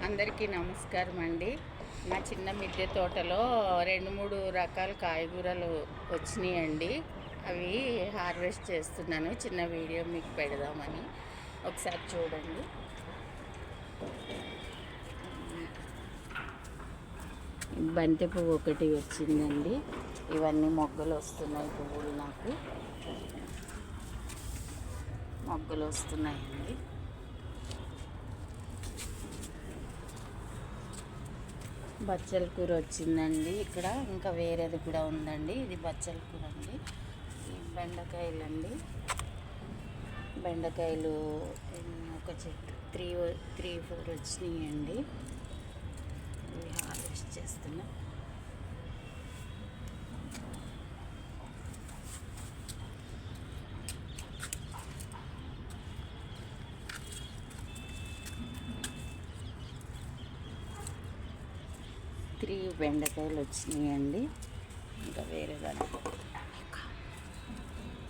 అందరికీ నమస్కారం అండి. నా చిన్న మిద్దె తోటలో 2-3 రకాల కాయగూరలు వచ్చినాయండి. అవి హార్వెస్ట్ చేస్తున్నాను. చిన్న వీడియో మీకు పెడదామని ఒకసారి చూడండి. బంతి పువ్వు ఒకటి వచ్చిందండి. ఇవన్నీ మొగ్గలు వస్తున్నాయి. పువ్వులు నాకు మొగ్గలు వస్తున్నాయండి. బచ్చల కూర వచ్చిందండి. ఇక్కడ ఇంకా వేరేది కూడా ఉందండి. ఇది బచ్చల కూర అండి. బెండకాయలు అండి. బెండకాయలు ఒక చెట్టు 3-4 వచ్చినాయండి. ఇవి హార్వెస్ట్ చేస్తున్నా. బెండకాయలు వచ్చినాయండి. ఇంకా వేరే దాంట్లో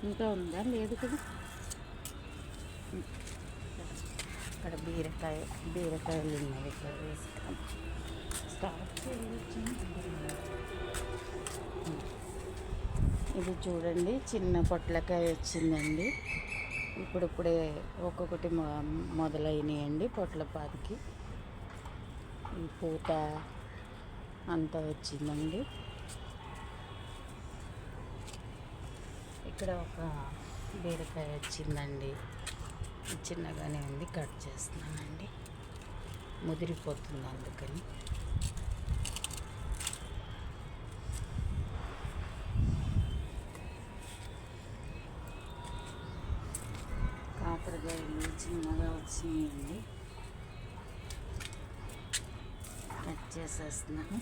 ఇంకా ఉందా? లేదు కదా. ఇక్కడ బీరకాయలు ఉన్నాయి. ఇక్కడ వేస్తాం. ఇది చూడండి, చిన్న పొట్లకాయ వచ్చిందండి. ఇప్పుడే ఒక్కొక్కటి మొదలైనాయండి. పొట్లపాదికి ఈ పూత అంతా వచ్చిందండి. ఇక్కడ ఒక బీరకాయ వచ్చిందండి. చిన్నగానే ఉంది. కట్ చేస్తున్నానండి. ముదిరిపోతుంది అందుకని. కాకరకాయలు చిన్నగా వచ్చినాయండి. కట్ చేసేస్తున్నాను.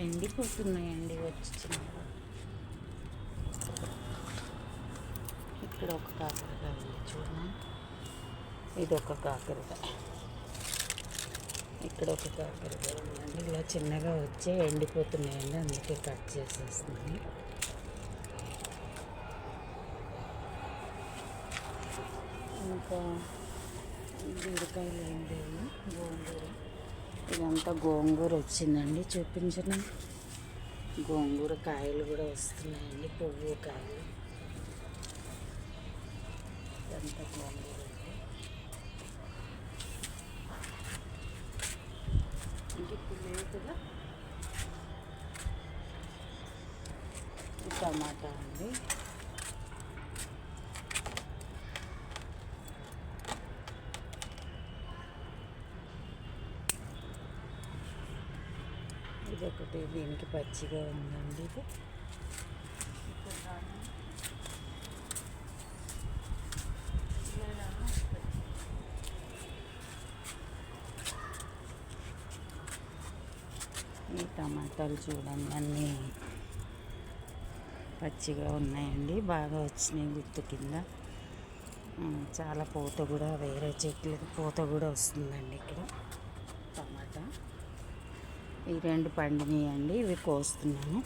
ఎండిపోతున్నాయండి వచ్చి చిన్నగా. ఇక్కడ ఒక కాకరకాయ ఉంది చూడండి. ఇది ఒక కాకరకాయ. ఇక్కడ ఒక కాకరకాయ ఉందండి. ఇలా చిన్నగా వచ్చి ఎండిపోతున్నాయండి. అందుకే కట్ చేసేస్తున్నాను. ఇంకా బీరకాయలు ఏం లేవు. గోంగూర, ఇదంతా గోంగూర వచ్చిందండి. చూపించను. గోంగూర కాయలు కూడా వస్తున్నాయండి. పువ్వు కాయలు. ఇదంతా గోంగూర అండి. ఇంక ఇప్పుడు లేదు కదా. టమాటా అండి. ఇది ఒకటి, దీనికి పచ్చిగా ఉందండి. ఇది ఈ టమాటాలు చూడండి, అన్నీ పచ్చిగా ఉన్నాయండి. బాగా వచ్చినాయి గుత్తు కింద. చాలా పూత కూడా, వేరే చెట్లకి పూత కూడా వస్తుందండి. ఇక్కడ టమాటా ఈ 2 పండినాయండి. ఇవి కోస్తున్నాను.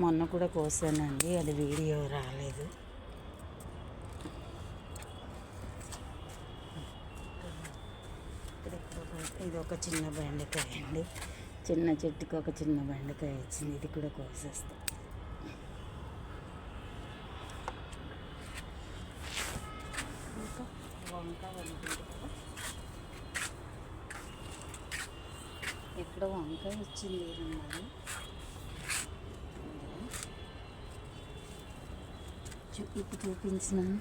మొన్న కూడా కోసానండి, అది వీడియో రాలేదు. ఇది ఒక చిన్న బెండకాయ అండి. చిన్న చెట్టుకి ఒక చిన్న బెండకాయ వచ్చింది. ఇది కూడా కోసేస్తాం. ఇంకా వంకాయ వండుతుంది కదా. ఇక్కడ వంకాయ వచ్చింది. మరి ఇప్పుడు చూపించినాను.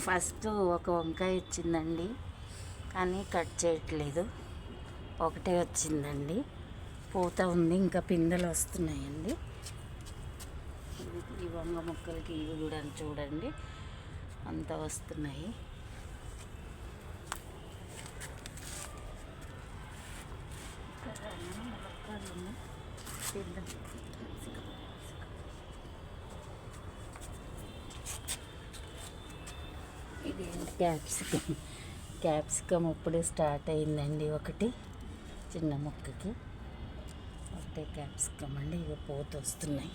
ఫస్ట్ ఒక వంకాయ వచ్చిందండి, కానీ కట్ చేయట్లేదు. ఒకటే వచ్చిందండి. పూత ఉంది, ఇంకా పిందెలు వస్తున్నాయండి. ఈ వంగ మొక్కలకి ఇవి కూడా చూడండి అంతా వస్తున్నాయి. ఇది క్యాప్సికమ్ ఇప్పుడే స్టార్ట్ అయిందండి. ఒకటి చిన్న మొక్కకి ఒకటే క్యాప్సికమ్ అండి, ఇవి పోత వస్తున్నాయి.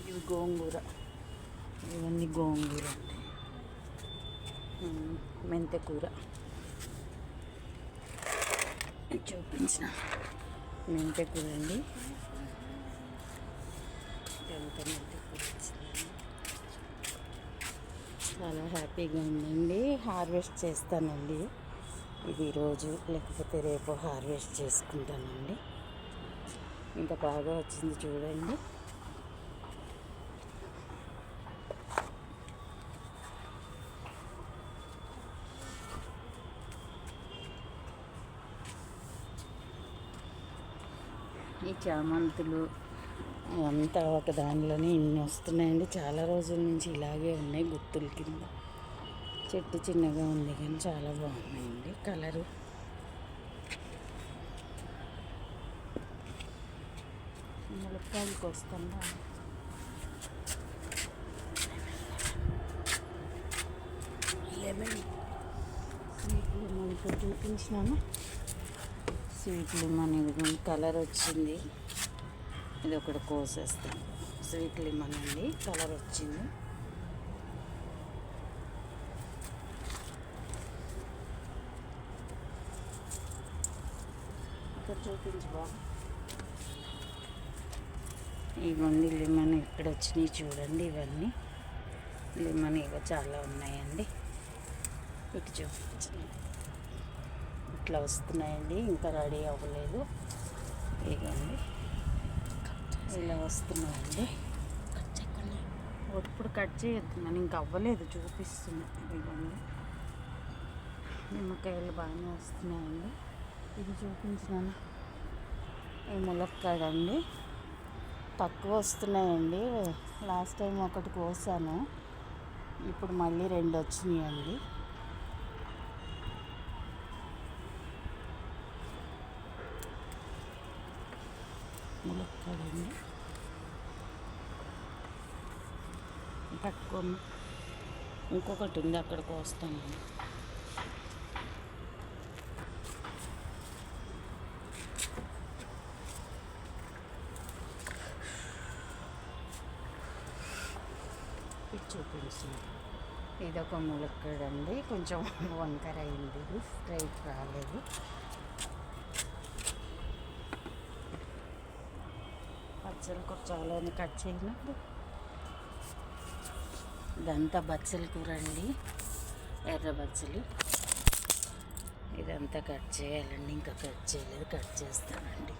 ఇవి గోంగూర, ఇవన్నీ గోంగూర అండి. మెంతకూర చూపించిన మెంతకూర అండి. ఎంత మెంతకూర వచ్చిందండి, చాలా హ్యాపీగా ఉందండి. హార్వెస్ట్ చేస్తానండి ఇది ఈరోజు, లేకపోతే రేపు హార్వెస్ట్ చేసుకుంటానండి. ఇంత బాగా వచ్చింది చూడండి. ఈ చామంతులు అంతా ఒక దానిలోనే ఇన్ని వస్తున్నాయండి. చాలా రోజుల నుంచి ఇలాగే ఉన్నాయి గుత్తుల కింద. చెట్టు చిన్నగా ఉంది కానీ చాలా బాగున్నాయండి కలరు. ములక్కాయలకు వస్తుందా లెమన్ స్వీట్ లెమన్ ఇప్పుడు చూపించినాను. స్వీట్ లెమన్ ఇది కలర్ వచ్చింది. ఇది ఒకటి కోసేస్తాను. స్వీట్ లెమన్ అండి, కలర్ వచ్చింది. ఇక్కడ చూపించు బాబు. ఇవన్నీ లెమన్ ఎక్కడ వచ్చినాయి చూడండి. ఇవన్నీ లెమన్ ఇవి చాలా ఉన్నాయండి. ఇటు చూపించండి, ఇట్లా వస్తున్నాయండి. ఇంకా రెడీ అవ్వలేదు. ఇవ్వండి ఇలా వస్తున్నాయండి. ఇప్పుడు కట్ చేయొద్దు, మనం ఇంకా అవ్వలేదు, చూపిస్తున్నా. ఇవ్వండి నిమ్మకాయలు బాగానే వస్తున్నాయండి. ఇది చూపించినాను. ఈ ములక్కాయ అండి, తక్కువ వస్తున్నాయండి. లాస్ట్ టైం ఒకటి కోసాను, ఇప్పుడు మళ్ళీ 2 వచ్చినాయండి. ములక్కాయ అండి తక్కువ. ఇంకొకటి ఉంది, అక్కడికి వస్తాను. ఇది చూపించింది. ఇదొక ములక్కాడ అండి, కొంచెం వంకర అయింది, ఇది స్ట్రైట్ రాలేదు. బచ్చల కూర చాలా కట్ చేయలేదు. ఇదంతా బచ్చల కూర అండి, ఎర్ర బచ్చలు. ఇదంతా కట్ చేయాలండి, ఇంకా కట్ చేయలేదు, కట్ చేస్తానండి.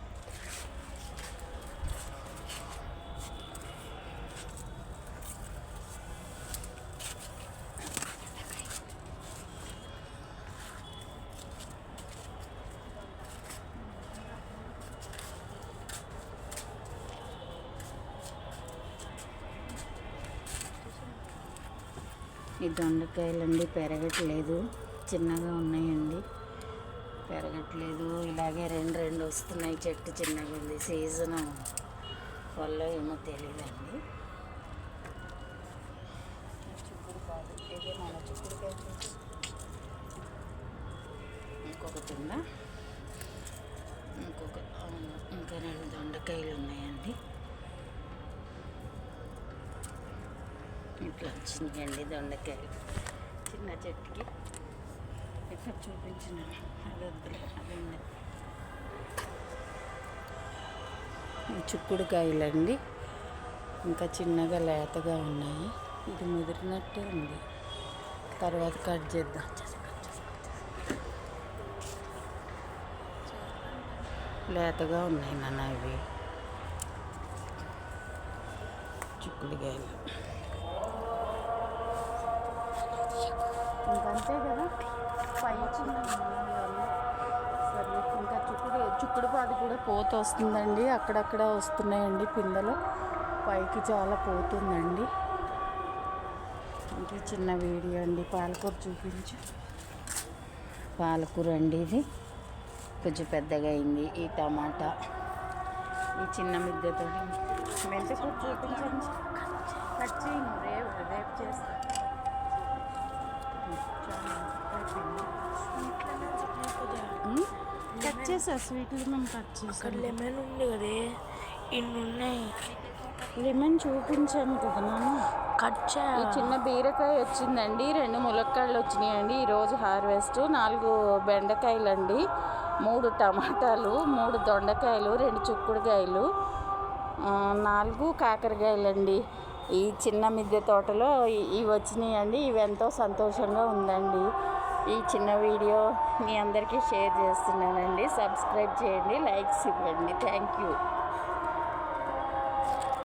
ఈ దొండకాయలండి పెరగట్లేదు, చిన్నగా ఉన్నాయండి, పెరగట్లేదు. ఇలాగే 2 వస్తున్నాయి. చెట్టు చిన్నగా ఉంది, సీజన్ వల్ల ఏమో తెలియదండి. చుక్కుడు కాదు, ఇదే మన చుక్కుడుకాయ. ఇంకొకటి ఉందా, ఇంకా 2 దొండకాయలు ఉన్నాయండి. ఇట్లా వచ్చినాయండి దొండకాయలు చిన్న చెట్టుకి. ఇక్కడ చూపించిన అది వద్దులే, అది ఉంది. చిక్కుడుకాయలండి, ఇంకా చిన్నగా లేతగా ఉన్నాయి. ఇది ముదిరినట్టే ఉంది, తర్వాత కట్ చేద్దాం. లేతగా ఉన్నాయి నాన్న ఇవి చిక్కుడుకాయలు. ఇంకంతే కదా, పై సరే. ఇంకా చుక్కుడు పాదు కూడా పోత వస్తుందండి, అక్కడక్కడ వస్తున్నాయండి పిందెలు. పైకి చాలా పోతుందండి. ఇంకే చిన్న వీడియో అండి. పాలకూర చూపించు. పాలకూర అండి, ఇది కొంచెం పెద్దగా అయింది. ఈ టమాటా, ఈ చిన్న మిద్దెతో మెంతకూర చూపించండి. కట్ చేయను, రేపు చేస్తాను. చాలా చేసా స్వీట్ లెమన్ కట్ చేసా. అక్కడ లెమన్ ఉంది కదే, ఇన్ని ఉన్నాయి. లెమన్ చూపించాను కదా నాన్న. కట్ ఈ చిన్న బీరకాయ వచ్చిందండి, 2 ములక్కాయలు వచ్చినాయండి ఈరోజు హార్వెస్ట్. 4 బెండకాయలండి, 3 టమాటాలు, 3 దొండకాయలు, 2 చిక్కుడుకాయలు, 4 కాకరకాయలండి. ఈ చిన్న మిద్దె తోటలో ఇవి వచ్చినాయండి. ఇవి ఎంతో సంతోషంగా ఉందండి. ఈ చిన్న వీడియో మీ అందరికీ షేర్ చేస్తున్నానండి. సబ్స్క్రైబ్ చేయండి, లైక్స్ ఇవ్వండి. Thank you.